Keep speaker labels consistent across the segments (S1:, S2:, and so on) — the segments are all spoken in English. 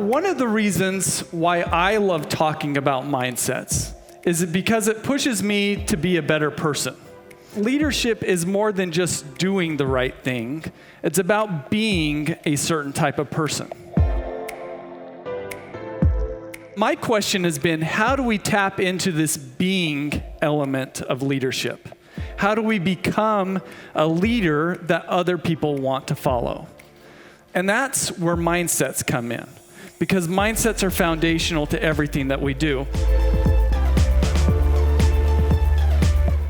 S1: One of the reasons why I love talking about mindsets is because it pushes me to be a better person. Leadership is more than just doing the right thing. It's about being a certain type of person. My question has been, how do we tap into this being element of leadership? How do we become a leader that other people want to follow? And that's where mindsets come in, because mindsets are foundational to everything that we do.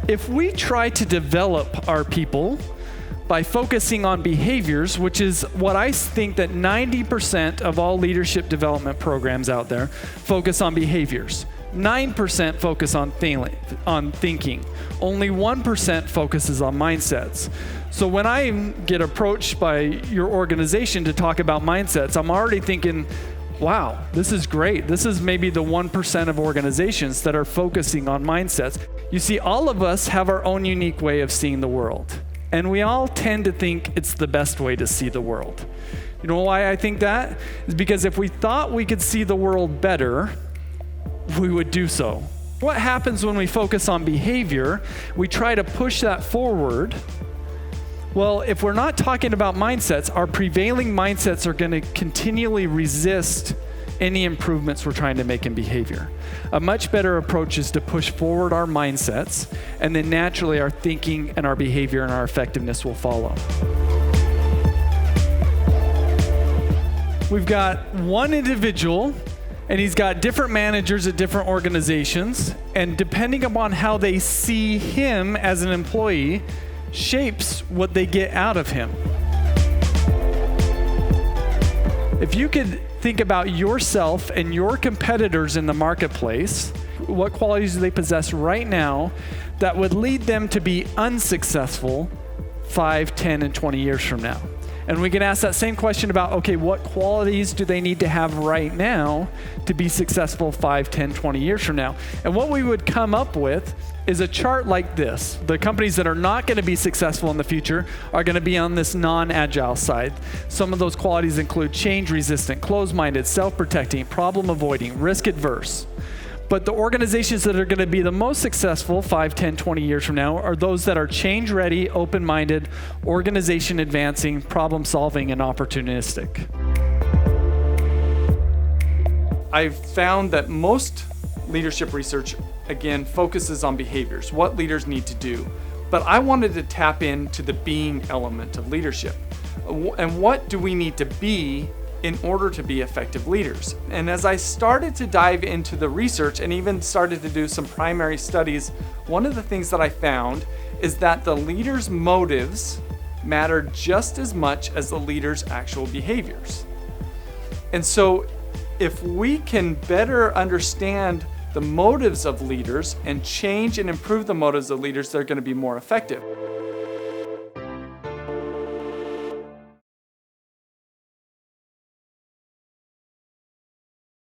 S1: If we try to develop our people by focusing on behaviors, which is what I think that 90% of all leadership development programs out there focus on behaviors. 9% focus on thinking. Only 1% focuses on mindsets. So when I get approached by your organization to talk about mindsets, I'm already thinking, wow, this is great. This is maybe the 1% of organizations that are focusing on mindsets. You see, all of us have our own unique way of seeing the world. And we all tend to think it's the best way to see the world. You know why I think that? Is because if we thought we could see the world better, we would do so. What happens when we focus on behavior? We try to push that forward. Well, if we're not talking about mindsets, our prevailing mindsets are going to continually resist any improvements we're trying to make in behavior. A much better approach is to push forward our mindsets, and then naturally our thinking and our behavior and our effectiveness will follow. We've got one individual, and he's got different managers at different organizations, and depending upon how they see him as an employee, shapes what they get out of him. If you could think about yourself and your competitors in the marketplace, what qualities do they possess right now that would lead them to be unsuccessful 5, 10, and 20 years from now? And we can ask that same question about, okay, what qualities do they need to have right now to be successful 5, 10, 20 years from now? And what we would come up with is a chart like this. The companies that are not going to be successful in the future are going to be on this non-agile side. Some of those qualities include change-resistant, closed-minded, self-protecting, problem-avoiding, risk-adverse. But the organizations that are going to be the most successful 5, 10, 20 years from now are those that are change-ready, open-minded, organization-advancing, problem-solving, and opportunistic. I've found that most leadership research, again, focuses on behaviors, what leaders need to do. But I wanted to tap into the being element of leadership. And what do we need to be in order to be effective leaders? And as I started to dive into the research and even started to do some primary studies, one of the things that I found is that the leader's motives matter just as much as the leader's actual behaviors. And so if we can better understand the motives of leaders and change and improve the motives of leaders, they're going to be more effective.